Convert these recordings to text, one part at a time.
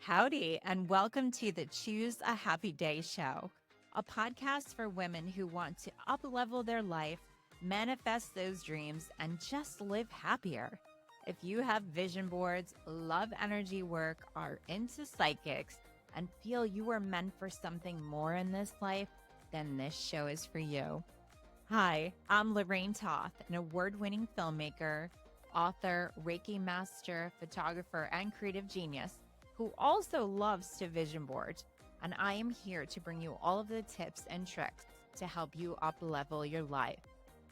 Howdy, and welcome to the Choose a Happy Day show, a podcast for women who want to up-level their life, manifest those dreams, and just live happier. If you have vision boards, love energy work, are into psychics, and feel you are meant for something more in this life, then this show is for you. Hi, I'm Lorraine Toth, an award-winning filmmaker, author, Reiki master, photographer, and creative genius who also loves to vision board. And I am here to bring you all of the tips and tricks to help you up-level your life.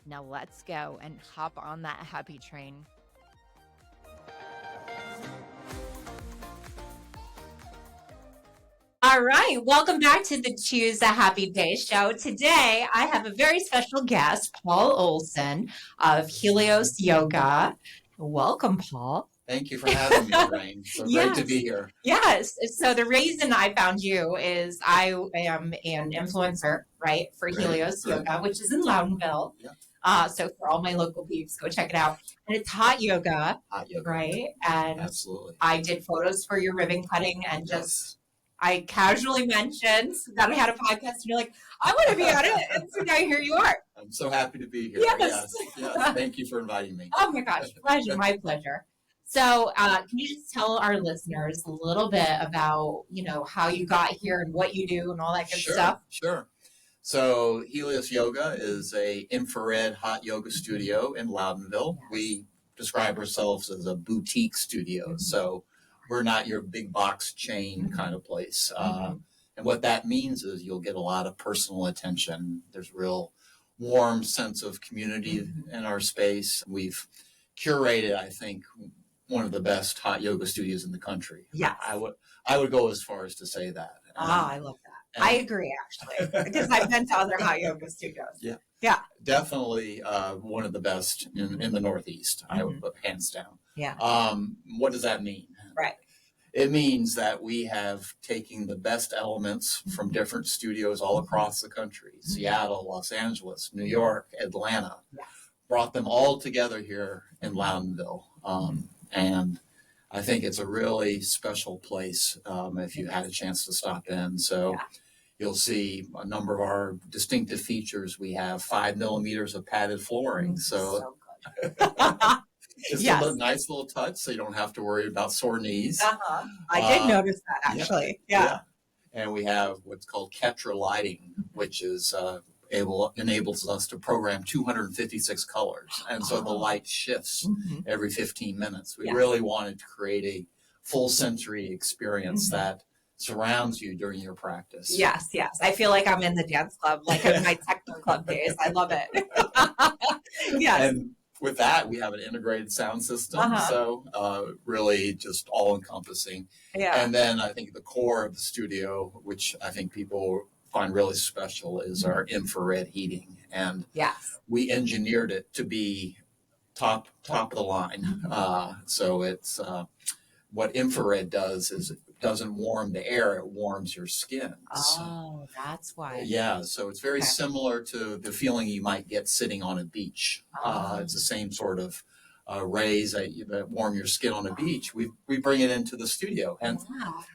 Now let's go and hop on that happy train. All right, welcome back to the Choose a Happy Day show. Today, I have a very special guest, Poul Olson of Helios Yoga. Welcome, Paul. Thank you for having me, Lorraine. So great to be here. Yes. So the reason I found you is I am an influencer, right, for Helios Yoga, which is in Loudonville. Yeah. So for all my local peeps, go check it out. And it's hot yoga, right? And absolutely. I did photos for your ribbon cutting and just... I casually mentioned that I had a podcast, and you're like, I want to be on it. And so now here you are. I'm so happy to be here. Yes. Thank you for inviting me. Oh my gosh, pleasure, my pleasure. So can you just tell our listeners a little bit about, how you got here and what you do and all that good stuff? Sure. So Helios Yoga is a infrared hot yoga studio in Loudonville. We describe ourselves as a boutique studio. Mm-hmm. So we're not your big box chain kind of place. And what that means is you'll get a lot of personal attention. There's real warm sense of community in our space. We've curated, I think, one of the best hot yoga studios in the country. Yeah, I would go as far as to say that. I love that. I agree, actually, because I've been to other hot yoga studios. Yeah, definitely one of the best in the Northeast. I would put hands down. Yeah. What does that mean? Right. It means that we have taken the best elements from different studios all across the country, Seattle, Los Angeles, New York, Atlanta, brought them all together here in Loudonville. And I think it's a really special place if you had a chance to stop in. So you'll see a number of our distinctive features. We have 5 millimeters of padded flooring. So good. Just a nice little touch, so you don't have to worry about sore knees. I did notice that, actually. Yeah. And we have what's called Ketra lighting, which is enables us to program 256 colors. And so the light shifts every 15 minutes. We really wanted to create a full sensory experience that surrounds you during your practice. Yes. I feel like I'm in the dance club, like in my techno club days. I love it. Yes. And with that, we have an integrated sound system, so really just all-encompassing. Yeah. And then I think the core of the studio, which I think people find really special, is our infrared heating. And we engineered it to be top of the line. So it's what infrared does is it doesn't warm the air, it warms your skin. Oh, that's why. Yeah, so it's very similar to the feeling you might get sitting on a beach. It's the same sort of rays that warm your skin on a beach. We bring it into the studio, and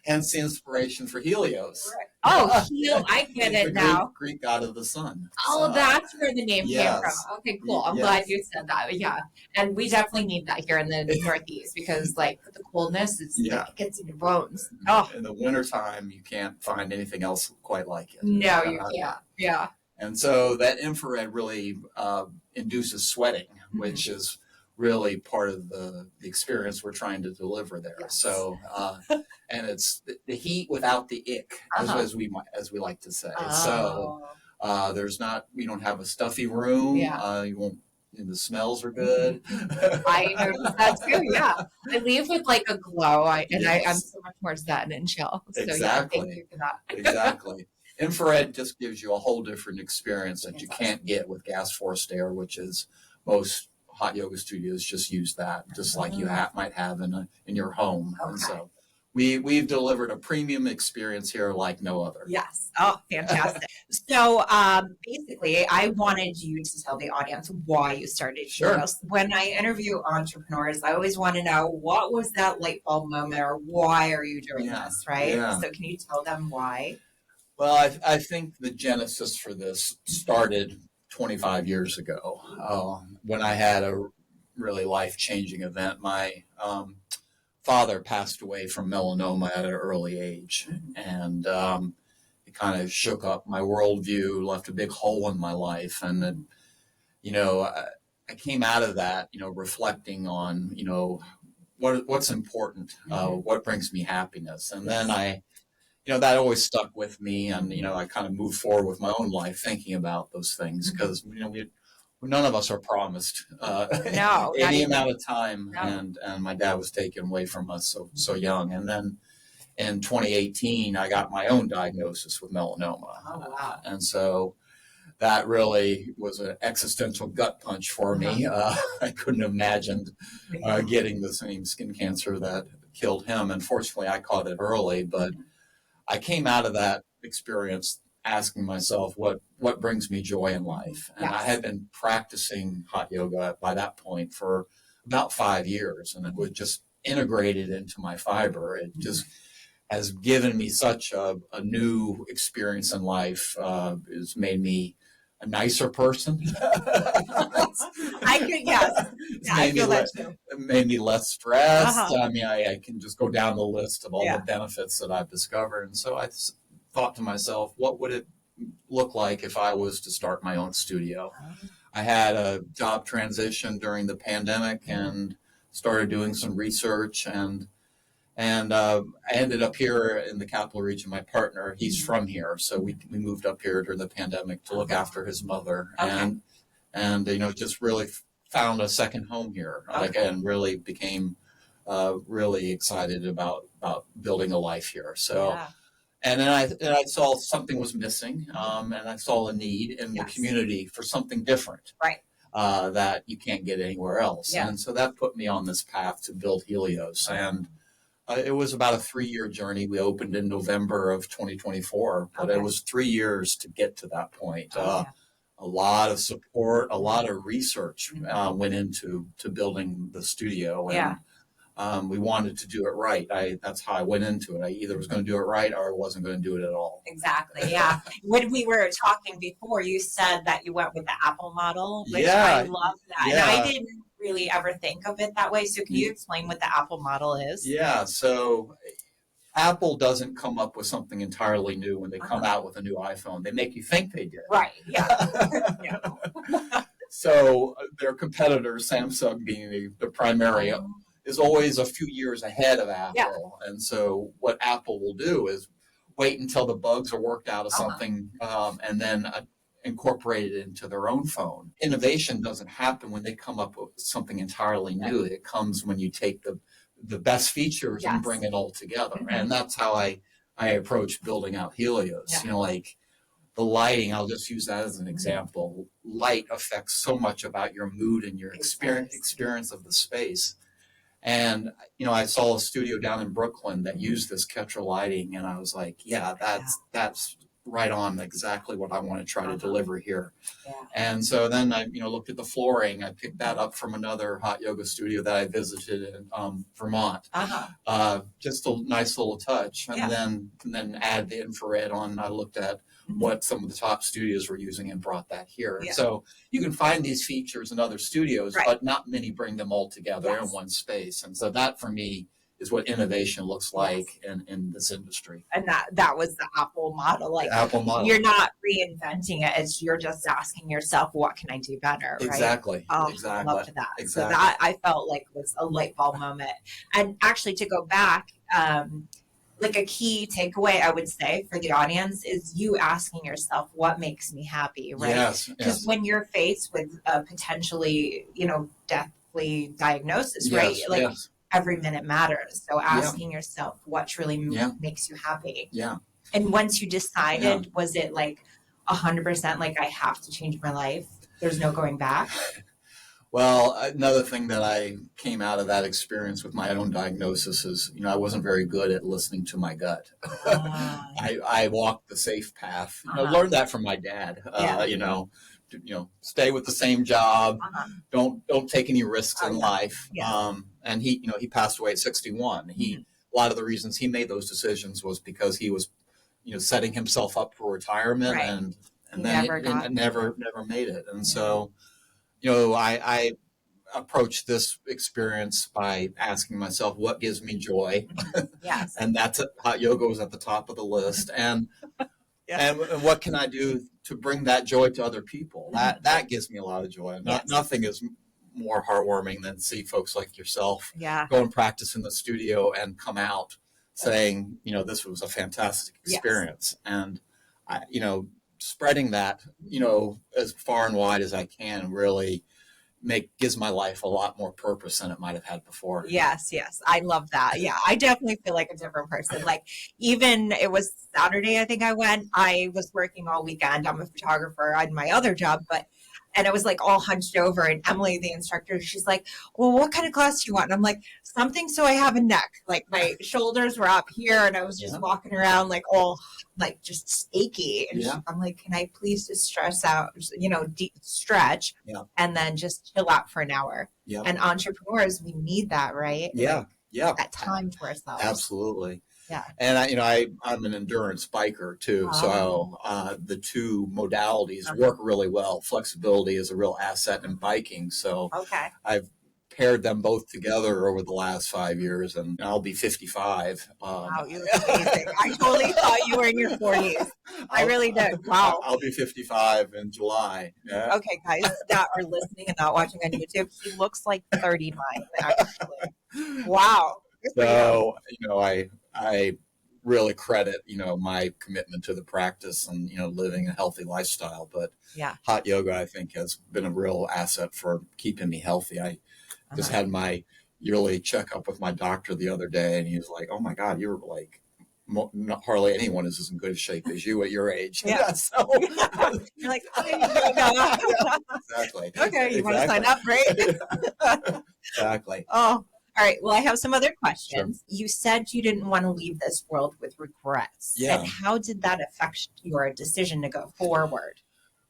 hence the inspiration for Helios. Right. Oh, I get it now. Greek god of the sun. Oh, that's where the name came from. Okay, cool. I'm glad you said that. Yeah, and we definitely need that here in the Northeast because, like, the coldness it gets in your bones. Oh, in the wintertime, you can't find anything else quite like it. No, you can't. Yeah. And so that infrared really induces sweating, which is really part of the experience we're trying to deliver there. Yes. So, and it's the heat without the ick, as we like to say. So, we don't have a stuffy room. You won't. And the smells are good. I noticed that too. Yeah, I leave with like a glow. I'm so much more zen and chill. So exactly. Thank you for that. Exactly. Infrared just gives you a whole different experience that you can't get with gas forced air, which is most hot yoga studios just use that, just like you might have in your home. Okay. And so we've delivered a premium experience here like no other. Yes. Oh, fantastic. So basically, I wanted you to tell the audience why you started Helios. When I interview entrepreneurs, I always want to know, what was that light bulb moment, or why are you doing this, right? Yeah. So can you tell them why? Well, I think the genesis for this started 25 years ago when I had a really life-changing event. My father passed away from melanoma at an early age, and it kind of shook up my worldview, left a big hole in my life. And then, I came out of that, reflecting on, what's important, what brings me happiness. And then that always stuck with me. And, I kind of moved forward with my own life thinking about those things, because, none of us are promised any amount of time. No. And my dad was taken away from us so young. And then in 2018, I got my own diagnosis with melanoma. Oh, wow. And so that really was an existential gut punch for me. I couldn't have imagined getting the same skin cancer that killed him. Unfortunately, I caught it early, but I came out of that experience asking myself what brings me joy in life. And I had been practicing hot yoga by that point for about 5 years, and it was just integrated into my fiber. It just has given me such a new experience in life. It's made me a nicer person. I could, yes. I feel that too. It made me less stressed. I mean, I can just go down the list of all the benefits that I've discovered. And so I thought to myself, what would it look like if I was to start my own studio? I had a job transition during the pandemic and started doing some research, and I ended up here in the capital region. My partner, he's from here, so we moved up here during the pandemic to look after his mother, and just really found a second home here, and really became really excited about building a life here. So. Yeah. And then I saw something was missing, and I saw a need in the community for something different, right? That you can't get anywhere else. Yeah. And so that put me on this path to build Helios. And it was about a 3-year journey. We opened in November of 2024, but it was 3 years to get to that point. A lot of support, a lot of research went into building the studio. And, we wanted to do it right. That's how I went into it. I either was going to do it right or I wasn't going to do it at all. Exactly. Yeah. When we were talking before, you said that you went with the Apple model, which I love that. Yeah. And I didn't really ever think of it that way. So can you explain what the Apple model is? Yeah. So Apple doesn't come up with something entirely new when they come out with a new iPhone. They make you think they did. Right. Yeah. So their competitors, Samsung being the primary, is always a few years ahead of Apple. Yeah. And so what Apple will do is wait until the bugs are worked out of something and then incorporate it into their own phone. Innovation doesn't happen when they come up with something entirely new. It comes when you take the best features and bring it all together. And that's how I approach building out Helios. Like the lighting, I'll just use that as an example. Light affects so much about your mood and your experience of the space. And, I saw a studio down in Brooklyn that used this Ketra lighting, and I was like, that's right on exactly what I want to try to deliver here. Yeah. And so then I, looked at the flooring. I picked that up from another hot yoga studio that I visited in Vermont. Just a nice little touch. And then add the infrared on. I looked at what some of the top studios were using and brought that here. Yeah. So you can find these features in other studios, but not many bring them all together in one space. And so that for me is what innovation looks like in this industry. And that was the Apple model. Like, Apple model. You're not reinventing it. You're just asking yourself, what can I do better? Right? Exactly. Exactly. I loved that. Exactly. So that I felt like was a light bulb moment. And actually to go back, like a key takeaway, I would say, for the audience is you asking yourself, what makes me happy, right? Yes. Because when you're faced with a potentially, deathly diagnosis, right? Like every minute matters. So asking yourself what truly makes you happy. Yeah. And once you decided, was it like 100% like I have to change my life? There's no going back? Well, another thing that I came out of that experience with my own diagnosis is, I wasn't very good at listening to my gut. Ah, I walked the safe path. uh-huh. Learned that from my dad. Yeah. Stay with the same job. Uh-huh. Don't take any risks Oh, in yeah. life. Yeah. And he passed away at 61. Mhm. A lot of the reasons he made those decisions was because he was, setting himself up for retirement, Right. and He then never got it never made it. And Yeah. so, I approach this experience by asking myself, what gives me joy? Yes. And hot yoga was at the top of the list. And Yeah. and what can I do to bring that joy to other people? That gives me a lot of joy. Yes. Nothing is more heartwarming than see folks like yourself Yeah. go and practice in the studio and come out saying, this was a fantastic experience. Yes. And spreading that, as far and wide as I can really gives my life a lot more purpose than it might have had before. Yes, yes. I love that. Yeah, I definitely feel like a different person. Like, even it was Saturday, I think I was working all weekend. I'm a photographer on my other job, and it was like all hunched over, and Emily, the instructor, she's like, well, what kind of class do you want? And I'm like, something so I have a neck. Like, my shoulders were up here, and I was just walking around like all like just achy. And I'm like, can I please just stress out, stretch, and then just chill out for an hour. And entrepreneurs, we need that, right? Yeah. That time to ourselves. Absolutely. Yeah. And I'm an endurance biker too. So the two modalities work really well. Flexibility is a real asset in biking. So I've paired them both together over the last 5 years, and I'll be 55. Wow, you look amazing. I totally thought you were in your 40s. I really did. Wow. I'll be 55 in July. Yeah. Okay, guys that are listening and not watching on YouTube, he looks like 39, actually. Wow. So, I really credit, my commitment to the practice and, living a healthy lifestyle. But hot yoga, I think, has been a real asset for keeping me healthy. I just had my yearly checkup with my doctor the other day, and he was like, oh my God, you're like, hardly anyone is as in good shape as you at your age. Yeah. So you're like, exactly. Okay, you want to sign up, right? Exactly. Oh, all right. Well, I have some other questions. Sure. You said you didn't want to leave this world with regrets. Yeah. And how did that affect your decision to go forward?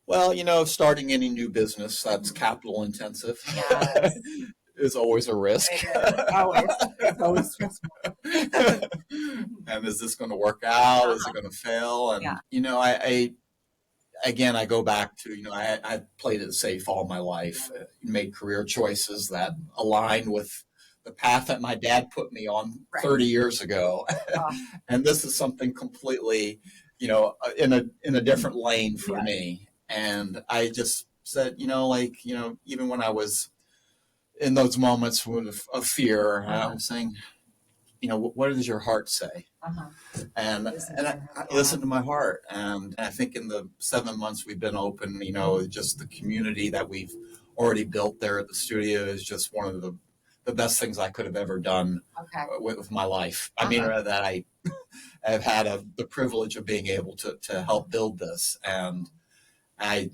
Well, starting any new business that's capital intensive. Yes. Is always a risk. It's always stressful. And is this going to work out? Is it going to fail? And, I go back to, I played it safe all my life, made career choices that aligned with the path that my dad put me on 30 years ago. And this is something completely, in a different lane for me. And I just said, even when I was in those moments of fear, I was saying, what does your heart say? And I listened to my heart. And I think in the 7 months we've been open, just the community that we've already built there at the studio is just one of the best things I could have ever done with my life. I mean, that I have had the privilege of being able to help build this. And I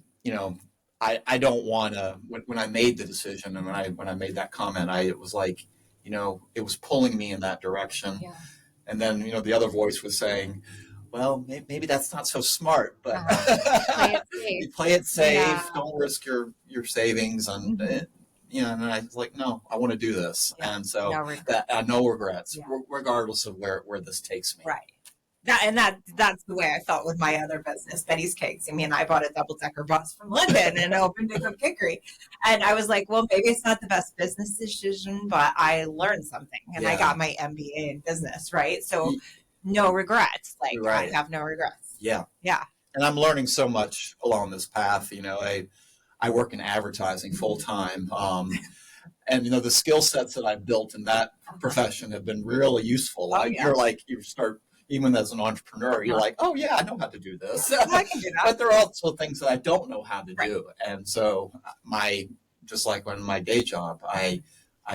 don't want to, when I made the decision and when I made that comment, it was like, it was pulling me in that direction. Yeah. And then, the other voice was saying, well, maybe that's not so smart, but play it safe. Yeah. Don't risk your savings. And, and I was like, no, I want to do this. Yeah. And so no regrets, regardless of where this takes me. Right. That's the way I felt with my other business, Betty's Cakes. I mean, I bought a double-decker bus from London and opened a cupcakey. And I was like, well, maybe it's not the best business decision, but I learned something. And I got my MBA in business, right? So no regrets. Like, I have no regrets. Yeah. Yeah. And I'm learning so much along this path. I work in advertising full-time. And, the skill sets that I've built in that profession have been really useful. You start... Even as an entrepreneur, you're like, oh, yeah, I know how to do this. I can do that. But there are also things that I don't know how to do. And so just like in my day job, I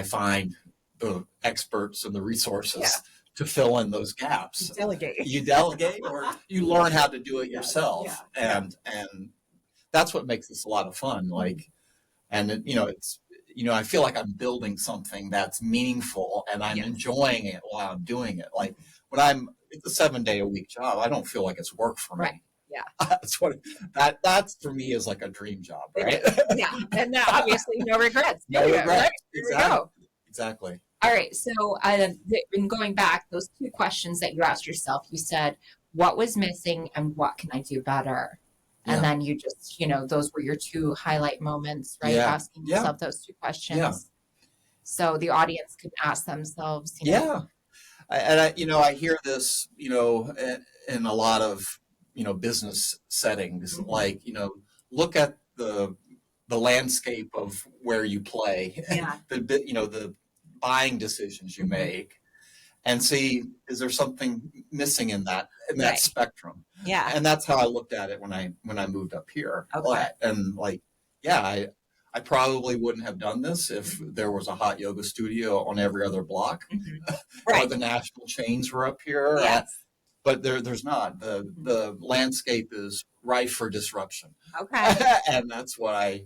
find the experts and the resources to fill in those gaps. You delegate or you learn how to do it yourself. And that's what makes this a lot of fun. Like, and, I feel like I'm building something that's meaningful and I'm enjoying it while I'm doing it. Like when it's a 7-day-a-week job, I don't feel like it's work for me. Right. Yeah. That's for me is like a dream job, right? Yeah. And obviously no regrets. No regrets. Right? Exactly. All right. So in going back, those 2 questions that you asked yourself, you said, what was missing and what can I do better? And then you just, those were your 2 highlight moments, right? Yeah. Asking yourself those 2 questions. Yeah. So the audience could ask themselves, I hear this, in a lot of, business settings, like, look at the landscape of where you play, the buying decisions you make, and see, is there something missing in that spectrum? Yeah. And that's how I looked at it when I moved up here. Okay. And I probably wouldn't have done this if there was a hot yoga studio on every other block, or the national chains were up here. Yes. But there's not. The landscape is rife for disruption. Okay. And that's what I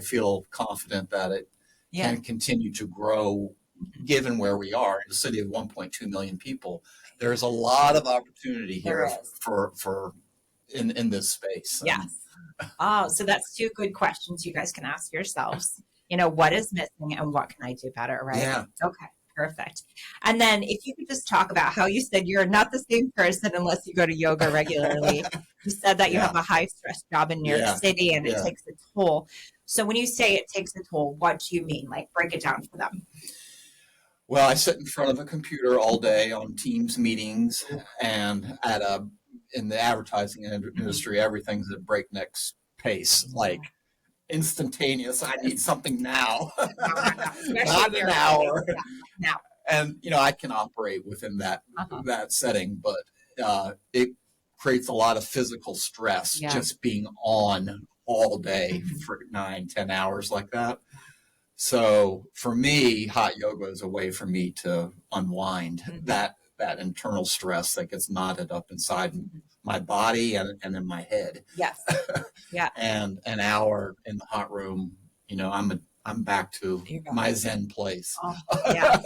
feel confident that it can continue to grow, given where we are in a city of 1.2 million people. There's a lot of opportunity here for in this space. Yes. Oh, so that's 2 good questions you guys can ask yourselves. What is missing and what can I do better, right? Yeah. Okay, perfect. And then if you could just talk about how you said you're not the same person unless you go to yoga regularly. You said that you have a high stress job in New York City and it takes a toll. So when you say it takes a toll, what do you mean? Like, break it down for them. Well, I sit in front of a computer all day on Teams meetings, and in the advertising industry, everything's at breakneck pace, like instantaneous. I need something now, not an hour. Now. And I can operate within that setting, but it creates a lot of physical stress just being on all day for 9-10 hours like that. So for me, hot yoga is a way for me to unwind that internal stress that gets knotted up inside my body and in my head. Yes. Yeah. And an hour in the hot room, I'm back to my Zen place. Oh, yeah.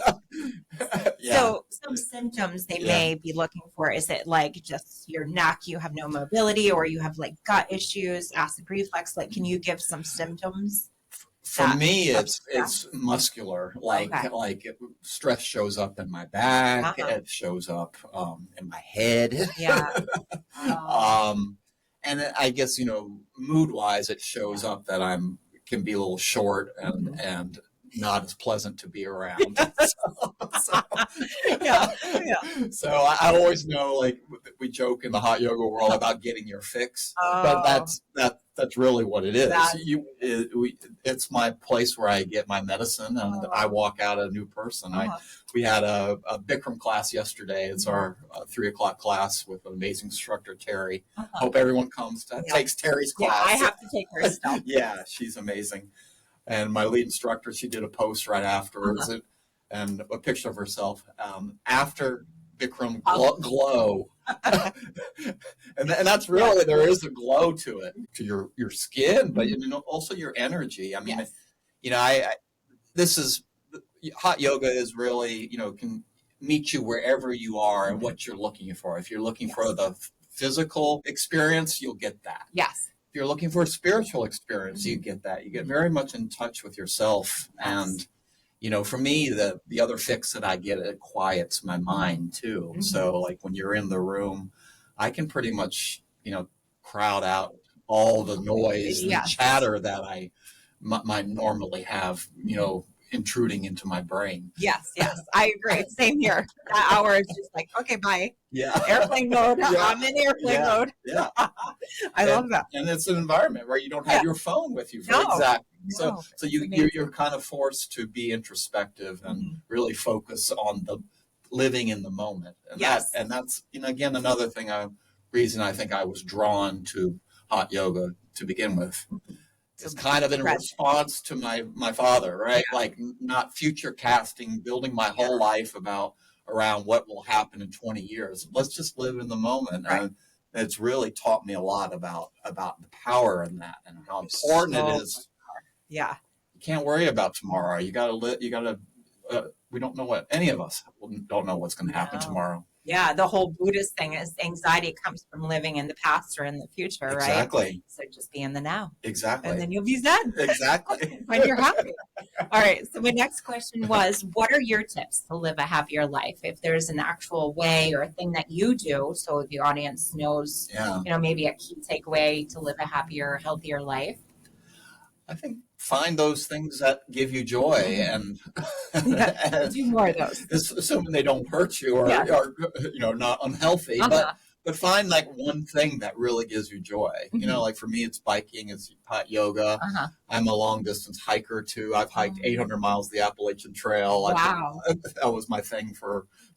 So some symptoms they may be looking for, is it like just your neck, you have no mobility, or you have like gut issues, acid reflux? Like, can you give some symptoms? For me, it's muscular. Like stress shows up in my back. It shows up in my head. Yeah. And I guess mood wise, it shows up that can be a little short and not as pleasant to be around. So I always know, like, we joke in the hot yoga world about getting your fix, but that's really what it is. It's my place where I get my medicine, and I walk out a new person. We had a Bikram class yesterday. It's our 3:00 class with an amazing instructor, Terry. Hope everyone comes takes Terry's class. Yeah, I have to take her stuff. Yeah, she's amazing. And my lead instructor, she did a post right afterwards and a picture of herself after Bikram glow. and that's really, there is a glow to it, to your skin, but also your energy. I mean, this is, hot yoga is really, can meet you wherever you are and what you're looking for. If you're looking for the physical experience, you'll get that. Yes. If you're looking for a spiritual experience, you get that. You get very much in touch with yourself. And, for me, the other fix that I get, it quiets my mind too. So like when you're in the room, I can pretty much, crowd out all the noise and chatter that I might normally have, intruding into my brain. Yes, I agree. Same here. That hour is just like, okay, bye. Yeah. Airplane mode. I'm in airplane mode. Yeah. I love that. And it's an environment where you don't have your phone with you. Exactly. So you're kind of forced to be introspective and really focus on the living in the moment. And that's again, another reason I think I was drawn to hot yoga to begin with. It's kind of in response to my father, right? Yeah. Like not future casting, building my whole life around what will happen in 20 years. Let's just live in the moment. Right. And it's really taught me a lot about the power in that and how important it is. Yeah. can't worry about tomorrow. You got to live. You got to. We don't know what any of us don't know what's going to happen tomorrow. Yeah, the whole Buddhist thing is anxiety comes from living in the past or in the future, right? Exactly. So just be in the now. Exactly. And then you'll be zen. Exactly. When you're happy. All right. So my next question was, what are your tips to live a happier life? If there's an actual way or a thing that you do so the audience knows, maybe a key takeaway to live a happier, healthier life. I think find those things that give you joy and do more of those. Assuming they don't hurt you or are not unhealthy, but find like one thing that really gives you joy. Like for me, it's biking, it's hot yoga. I'm a long distance hiker too. I've hiked 800 miles of the Appalachian Trail. Wow. That was my thing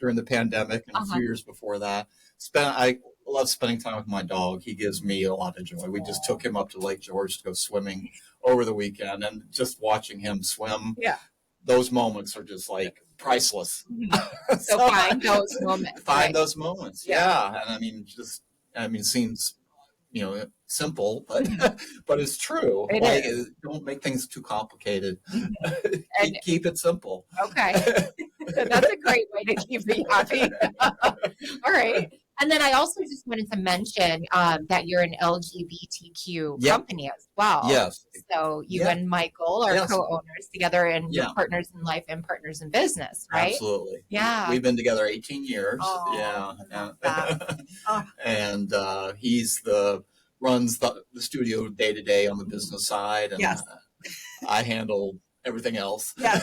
during the pandemic and a few years before that. I love spending time with my dog. He gives me a lot of joy. We just took him up to Lake George to go swimming over the weekend, and just watching him swim. Yeah. Those moments are just like priceless. So find those moments. Find those moments. Yeah. And it seems, simple, but it's true. Don't make things too complicated. And keep it simple. Okay. That's a great way to keep me happy. All right. And then I also just wanted to mention that you're an LGBTQ company as well. Yes. So you and Michael are co-owners together, and you're partners in life and partners in business, right? Absolutely. Yeah. We've been together 18 years. And he's runs the studio day to day on the business side, and I handle everything else. Yeah.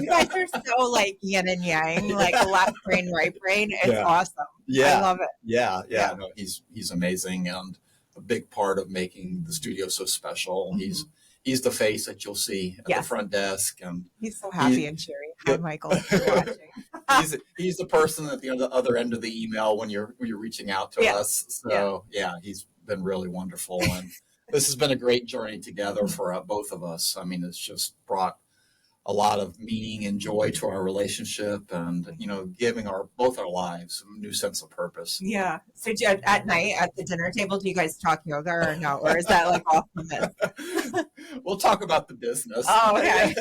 You guys are so like yin and yang, like left brain, right brain. It's awesome. Yeah. I love it. Yeah. No, he's amazing and a big part of making the studio so special. He's the face that you'll see at the front desk, and he's so happy and cheery. Hi, Michael. If you're watching. he's the person at the other end of the email when you're reaching out to us. So he's been really wonderful, and this has been a great journey together for both of us. I mean, it's just brought a lot of meaning and joy to our relationship, and giving both our lives a new sense of purpose. Yeah. So at night at the dinner table, do you guys talk yoga or no, or is that like off limits? We'll talk about the business. Oh, okay.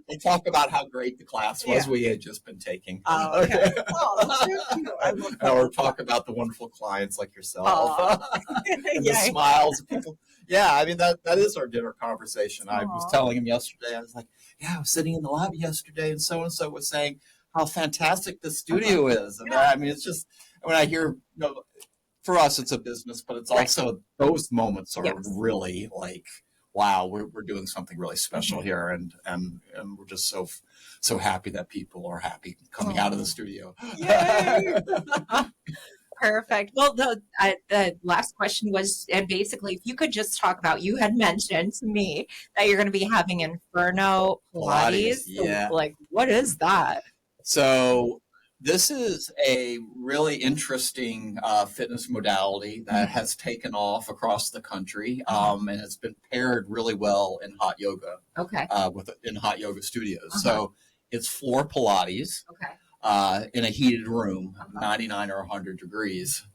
We'll talk about how great the class was we had just been taking. Oh, okay. Oh, that's so cute. Or talk about the wonderful clients like yourself. And the smiles of people. Yeah, I mean, that is our dinner conversation. I was telling him yesterday, I was like, I was sitting in the lobby yesterday, and so was saying how fantastic the studio is. And I mean, it's just, when I hear, for us, it's a business, but it's also those moments are really like, wow, we're doing something really special here, and we're just so happy that people are happy coming out of the studio. Yay! Perfect. Well, the last question was, and basically, if you could just talk about, you had mentioned to me that you're going to be having Inferno Pilates. Yeah. So, like, what is that? So this is a really interesting fitness modality that has taken off across the country, and it's been paired really well in hot yoga. Okay. In hot yoga studios. So it's floor Pilates. Okay. In a heated room, 99 or 100 degrees,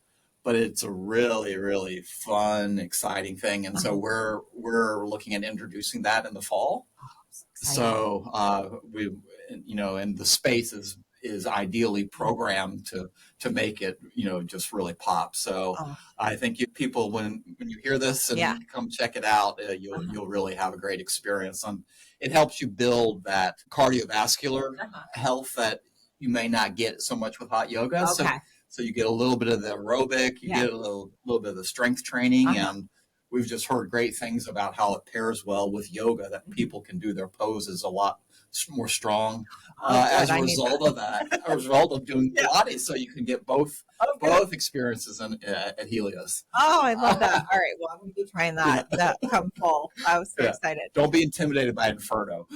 but it's a really, really fun, exciting thing. And so we're looking at introducing that in the fall. So and the space is ideally programmed to make it, just really pop. So I think people, when you hear this and come check it out, you'll really have a great experience. It helps you build that cardiovascular health that you may not get so much with hot yoga. Okay. So you get a little bit of the aerobic, you get a little bit of the strength training, and we've just heard great things about how it pairs well with yoga, that people can do their poses a lot more strong as a result of that, as a result of doing Pilates. So you can get both experiences at Helios. Oh, I love that. All right. Well, I'm going to be trying that come fall. I was so excited. Don't be intimidated by Inferno.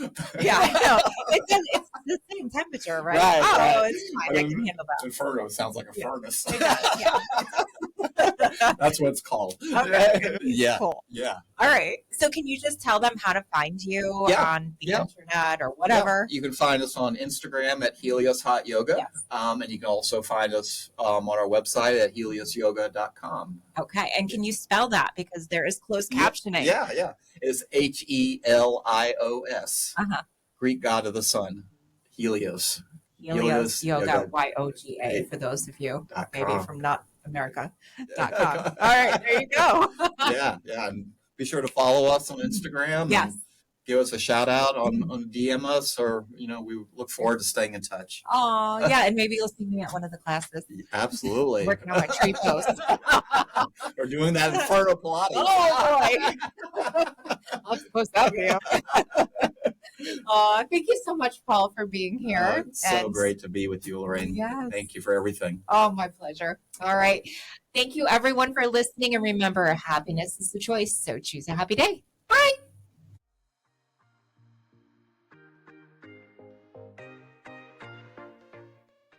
Yeah, I know. It's the same temperature, right? Right. It's fine. I can handle that. Inferno sounds like a furnace. It does, yeah. That's what it's called. Okay. Yeah. Cool. Yeah. All right. So can you just tell them how to find you on the internet or whatever? Yeah. You can find us on Instagram at Helios Hot Yoga. Yes. And you can also find us on our website at heliosyoga.com. Okay. And can you spell that? Because there is closed captioning. Yeah. It's Helios. Greek god of the sun. Helios. Helios Yoga, YOGA, for those of you maybe from not America.com. All right, there you go. Yeah. And be sure to follow us on Instagram. Yes. And give us a shout out on DM us, or we look forward to staying in touch. Oh, yeah, and maybe you'll see me at one of the classes. Absolutely. Working on my tree post. Or doing that Inferno Pilates. Oh boy. I'll post that video. Thank you so much, Paul, for being here. It's so great to be with you, Lorraine. Yes. Thank you for everything. Oh, my pleasure. All right. Thank you, everyone, for listening. And remember, happiness is the choice. So choose a happy day. Bye.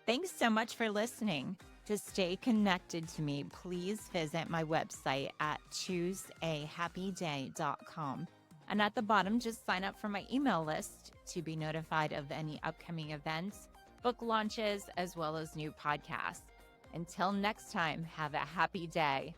Thanks so much for listening. To stay connected to me, please visit my website at chooseahappyday.com. And at the bottom, just sign up for my email list to be notified of any upcoming events, book launches, as well as new podcasts. Until next time, have a happy day.